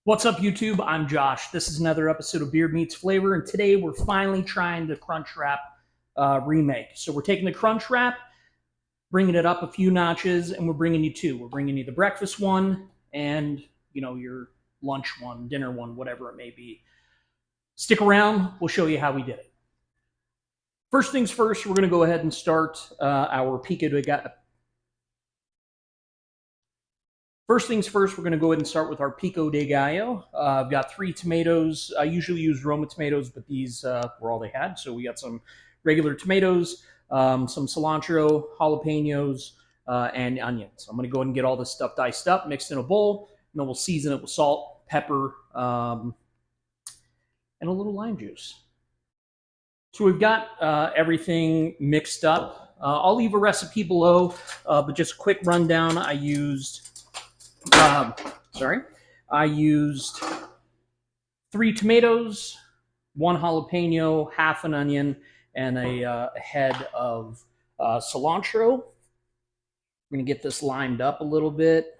What's up, YouTube? I'm Josh. This is another episode of Beard Meets Flavor, and today we're finally trying the Crunchwrap remake. So we're taking the Crunchwrap, bringing it up a few notches, and we're bringing you two. We're bringing you the breakfast one and, your lunch one, dinner one, whatever it may be. Stick around. We'll show you how we did it. First things first, we're going to go ahead and start our Pico De Gallo. First things first, we're going to go ahead and start with our Pico De Gallo. I've got 3 tomatoes. I usually use Roma tomatoes, but these were all they had. So we got some regular tomatoes, some cilantro, jalapenos, and onions. I'm going to go ahead and get all this stuff diced up, mixed in a bowl, and then we'll season it with salt, pepper, and a little lime juice. So we've got everything mixed up. I'll leave a recipe below, but just a quick rundown. I used 3 tomatoes, 1 jalapeno, half an onion, and a head of cilantro. We're going to get this limed up a little bit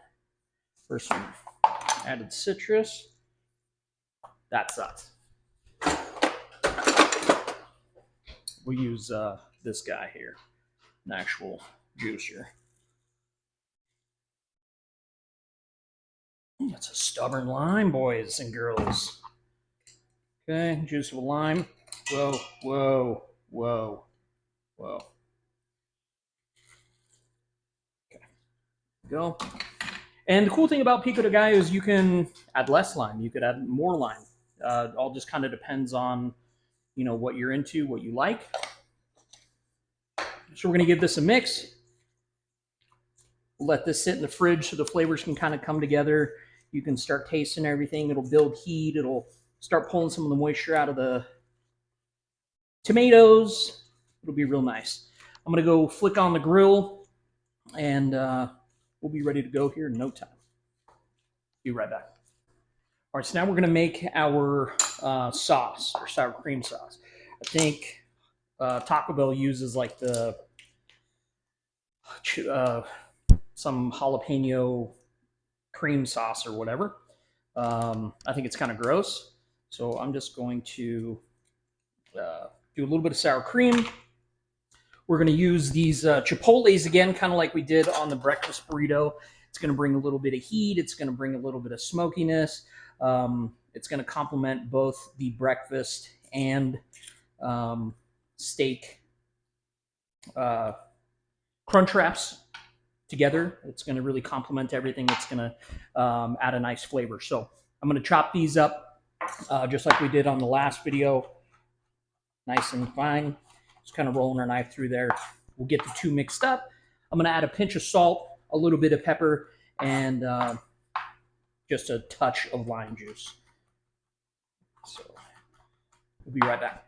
for some added citrus. That's us. We'll use this guy here, an actual juicer. That's a stubborn lime, boys and girls. Okay, juice of a lime. Whoa, whoa, whoa, whoa. Okay, go. And the cool thing about Pico De Gallo is you can add less lime. You could add more lime. All just kind of depends on, what you're into, what you like. So we're going to give this a mix. We'll let this sit in the fridge so the flavors can kind of come together. You can start tasting everything. It'll build heat. It'll start pulling some of the moisture out of the tomatoes. It'll be real nice. I'm going to go flick on the grill, and we'll be ready to go here in no time. Be right back. All right, so now we're going to make our sauce, or sour cream sauce. I think Taco Bell uses like the some jalapeno cream sauce or whatever. I think it's kind of gross. So I'm just going to do a little bit of sour cream. We're going to use these chipotles again, kind of like we did on the breakfast burrito. It's going to bring a little bit of heat. It's going to bring a little bit of smokiness. It's going to complement both the breakfast and steak Crunchwraps together. It's going to really complement everything. It's going to add a nice flavor. So I'm going to chop these up just like we did on the last video, nice and fine. Just kind of rolling our knife through there. We'll get the 2 mixed up. I'm going to add a pinch of salt, a little bit of pepper, and just a touch of lime juice. So we'll be right back.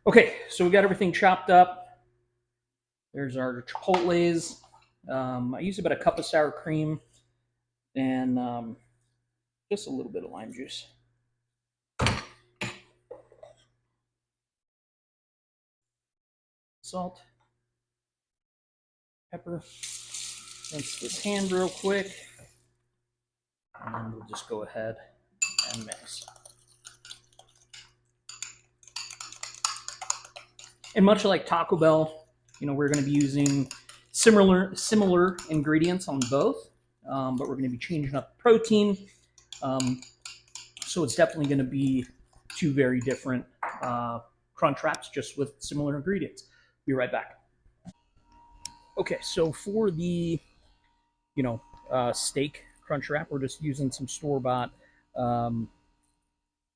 Okay, so we got everything chopped up. There's our chipotles. I use about a cup of sour cream and just a little bit of lime juice. Salt, pepper. Rinse this hand real quick, and we'll just go ahead and mix. And much like Taco Bell, we're going to be using similar ingredients on both, but we're going to be changing up the protein. So it's definitely going to be 2 very different Crunchwraps, just with similar ingredients. Be right back. Okay, so for the steak Crunchwrap, we're just using some store-bought carne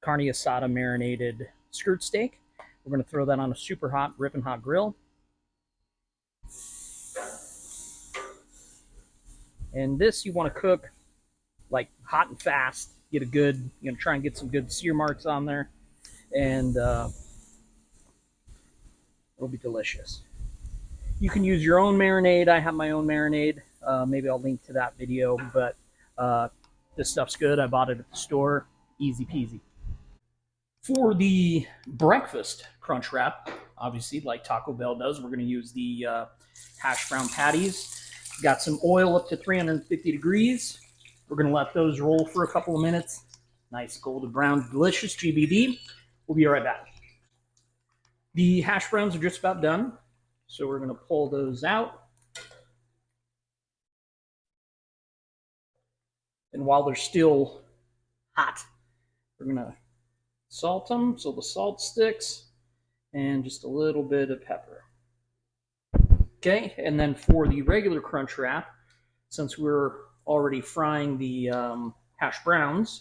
asada marinated skirt steak. We're going to throw that on a super hot, ripping hot grill. And this you want to cook like hot and fast. Get a good, try and get some good sear marks on there. And it'll be delicious. You can use your own marinade. I have my own marinade. Maybe I'll link to that video. But This stuff's good. I bought it at the store. Easy peasy. For the breakfast crunch wrap, obviously, like Taco Bell does, we're going to use the hash brown patties. Got some oil up to 350 degrees. We're going to let those roll for a couple of minutes. Nice golden brown, delicious GBD. We'll be right back. The hash browns are just about done, so we're going to pull those out. And while they're still hot, we're going to salt them so the salt sticks, and just a little bit of pepper. Okay, and then for the regular crunch wrap, since we're already frying the hash browns,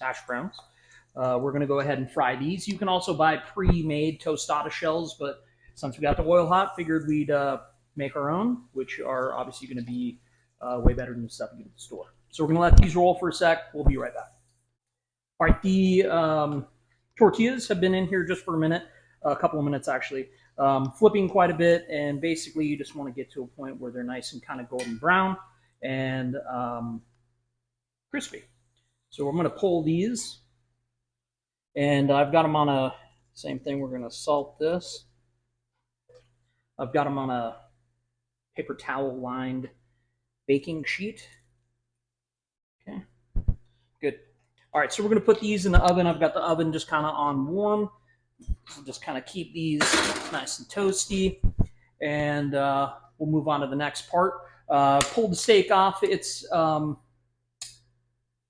we're going to go ahead and fry these. You can also buy pre-made tostada shells, but since we got the oil hot, figured we'd make our own, which are obviously going to be way better than the stuff you get at the store. So we're going to let these roll for a sec. We'll be right back. All right, the tortillas have been in here just for a minute, a couple of minutes actually, flipping quite a bit, and basically you just want to get to a point where they're nice and kind of golden brown and crispy. So I'm going to pull these, and I've got them on a, same thing, we're going to salt this. I've got them on a paper towel lined baking sheet. Okay, good. All right, so we're going to put these in the oven. I've got the oven just kind of on warm. So just kind of keep these nice and toasty, and we'll move on to the next part. Pull the steak off. It's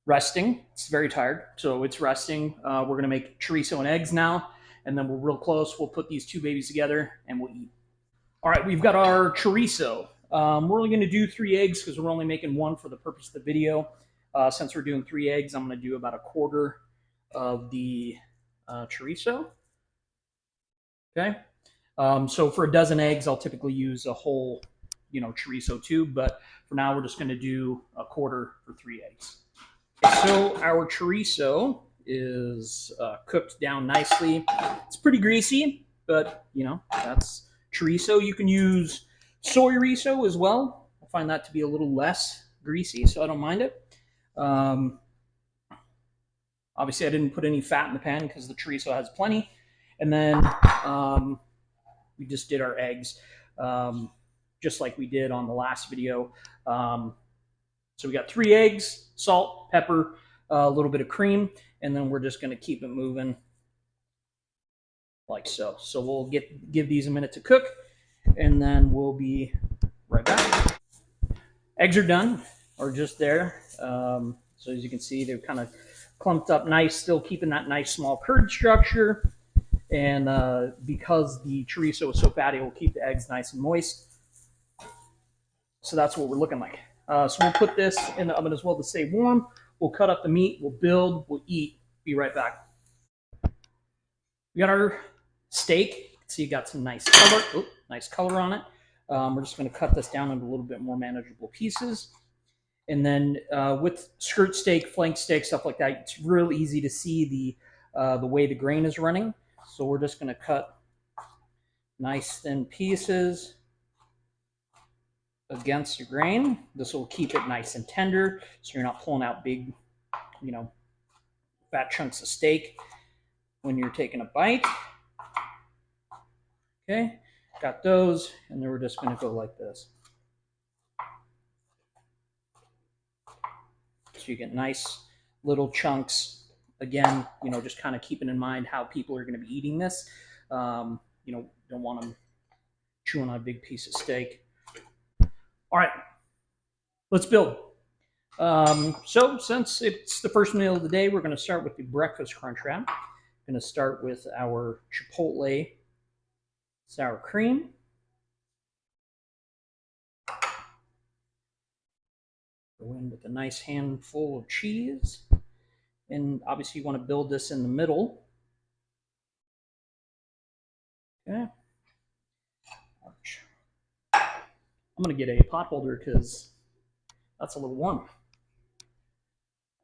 resting. It's very tired, so it's resting. We're going to make chorizo and eggs now, and then we're real close. We'll put these two babies together, and we'll eat. All right, we've got our chorizo. We're only going to do 3 eggs because we're only making one for the purpose of the video. Since we're doing 3 eggs, I'm going to do about a quarter of the chorizo. Okay. So for a dozen eggs, I'll typically use a whole, chorizo tube, but for now, we're just going to do a quarter for 3 eggs. Okay, so our chorizo is cooked down nicely. It's pretty greasy, but that's chorizo. You can use soy riso as well. I find that to be a little less greasy, so I don't mind it. Obviously, I didn't put any fat in the pan because the chorizo has plenty. And then we just did our eggs, just like we did on the last video. So we got 3 eggs, salt, pepper, a little bit of cream, and then we're just going to keep it moving like so. So we'll give these a minute to cook, and then we'll be right back. Eggs are done, or just there. So as you can see, they're kind of clumped up nice, still keeping that nice small curd structure. And because the chorizo is so fatty, it will keep the eggs nice and moist. So that's what we're looking like. So we'll put this in the oven as well to stay warm. We'll cut up the meat, we'll build, we'll eat. Be right back. We got our steak. So you got some nice color on it. We're just going to cut this down into a little bit more manageable pieces. And then with skirt steak, flank steak, stuff like that, it's real easy to see the way the grain is running. So we're just going to cut nice thin pieces against your grain. This will keep it nice and tender, so you're not pulling out big, fat chunks of steak when you're taking a bite. Okay, got those, and then we're just going to go like this. So you get nice little chunks. Again, just kind of keeping in mind how people are going to be eating this. Don't want them chewing on a big piece of steak. All right, let's build. So since it's the first meal of the day, we're going to start with the breakfast crunch wrap. Going to start with our Chipotle sour cream. Go in with a nice handful of cheese. And obviously you want to build this in the middle. Okay. I'm going to get a pot holder because that's a little warm.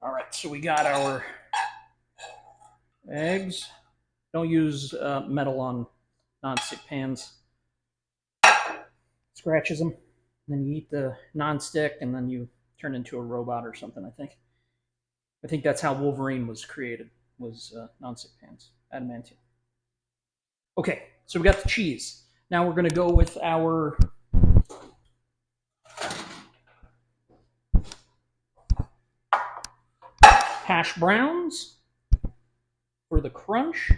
All right, so we got our eggs. Don't use metal on non-stick pans. Scratches them. And then you eat the non-stick, and then you turn into a robot or something, I think. I think that's how Wolverine was created, was non-stick pans, adamantium. Okay, so we got the cheese. Now we're going to go with our hash browns for the crunch.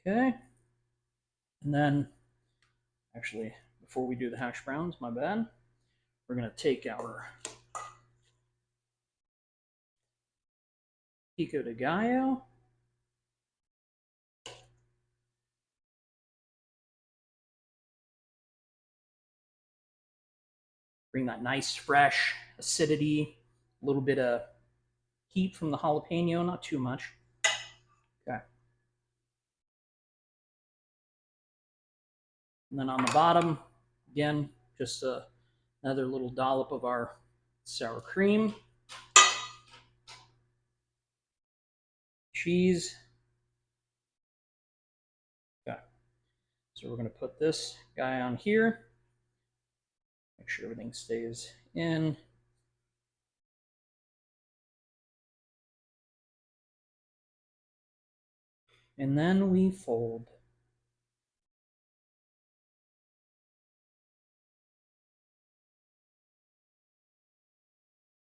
Okay. And then, actually, before we do the hash browns, my bad, we're going to take our Pico De Gallo. Bring that nice, fresh acidity, a little bit of heat from the jalapeno, not too much. Okay. And then on the bottom, again, just another little dollop of our sour cream, cheese. Okay. So we're going to put this guy on here. Make sure everything stays in. And then we fold.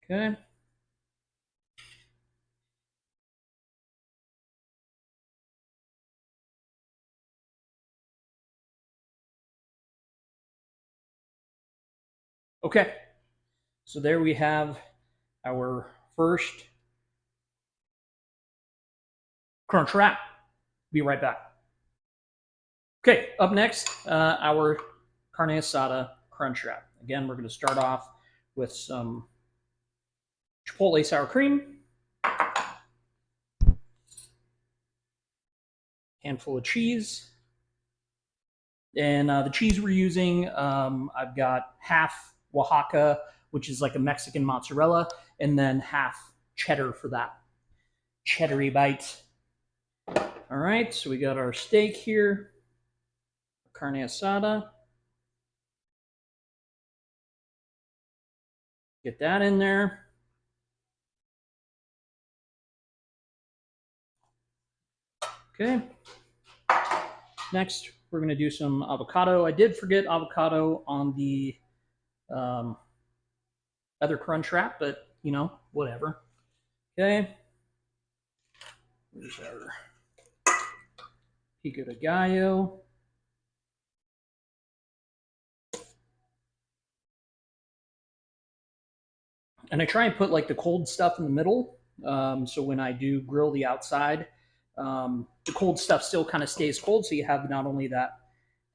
Okay. Okay. So there we have our first Crunchwrap. Be right back. Okay, up next, our carne asada Crunchwrap. Again, we're going to start off with some Chipotle sour cream, handful of cheese, and the cheese we're using, I've got half Oaxaca, which is like a Mexican mozzarella, and then half cheddar for that cheddary bite. All right, so we got our steak here, carne asada. Get that in there. Okay. Next, we're going to do some avocado. I did forget avocado on the other Crunchwrap, but you know, whatever. Okay. Here's our Pico De Gallo. And I try and put like the cold stuff in the middle. So when I do grill the outside, the cold stuff still kind of stays cold. So you have not only that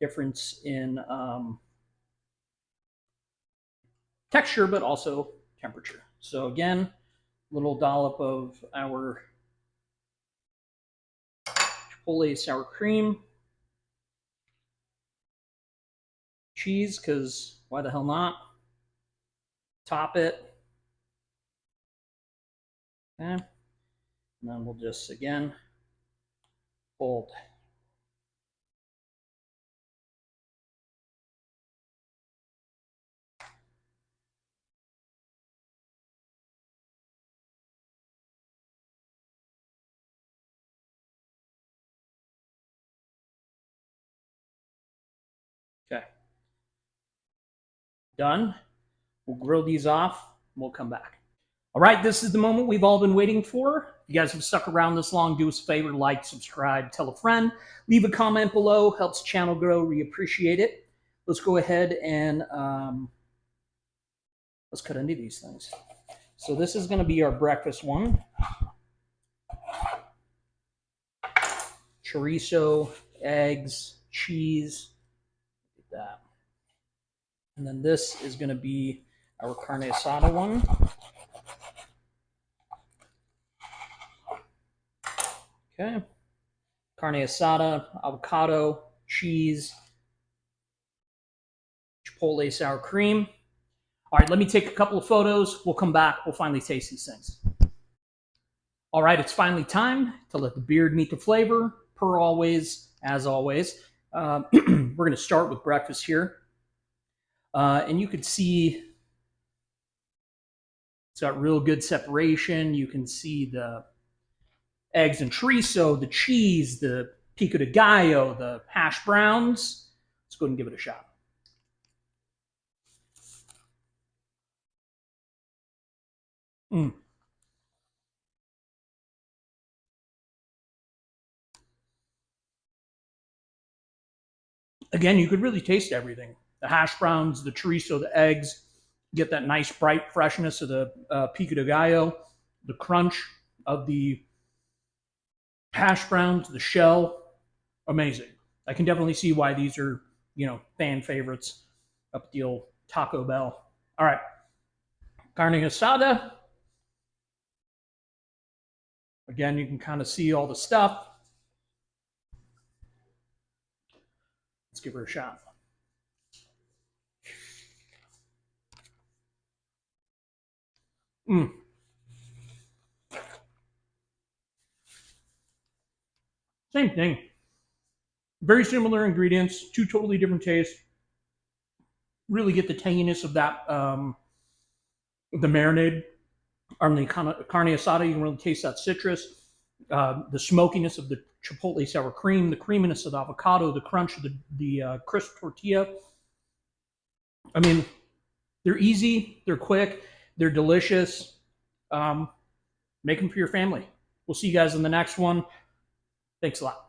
difference in texture, but also temperature. So again, little dollop of our Chipotle sour cream, cheese, because why the hell not? Top it. Okay. And then we'll just, again, fold. Okay. Done. We'll grill these off and we'll come back. All right, this is the moment we've all been waiting for. If you guys have stuck around this long, do us a favor, like, subscribe, tell a friend, leave a comment below, helps the channel grow. We appreciate it. Let's go ahead and let's cut into these things. So this is going to be our breakfast one. Chorizo, eggs, cheese, like that. And then this is going to be our carne asada one. Okay. Carne asada, avocado, cheese, Chipotle sour cream. All right, let me take a couple of photos. We'll come back. We'll finally taste these things. All right, it's finally time to let the beard meet the flavor. Per always, as always. We're going to start with breakfast here. And you could see it's got real good separation. You can see the eggs and chorizo, the cheese, the pico de gallo, the hash browns. Let's go ahead and give it a shot. Mm. Again, you could really taste everything. The hash browns, the chorizo, the eggs. Get that nice bright freshness of the pico de gallo, the crunch of the hash browns, the shell. Amazing. I can definitely see why these are, fan favorites up at the old Taco Bell. All right, carne asada. Again, you can kind of see all the stuff. Let's give her a shot. Mm. Same thing. Very similar ingredients, two totally different tastes. Really get the tanginess of that, the marinade on the carne asada. You can really taste that citrus, the smokiness of the chipotle sour cream, the creaminess of the avocado, the crunch of the crisp tortilla. I mean, they're easy, they're quick, they're delicious. Make them for your family. We'll see you guys in the next one. Thanks a lot.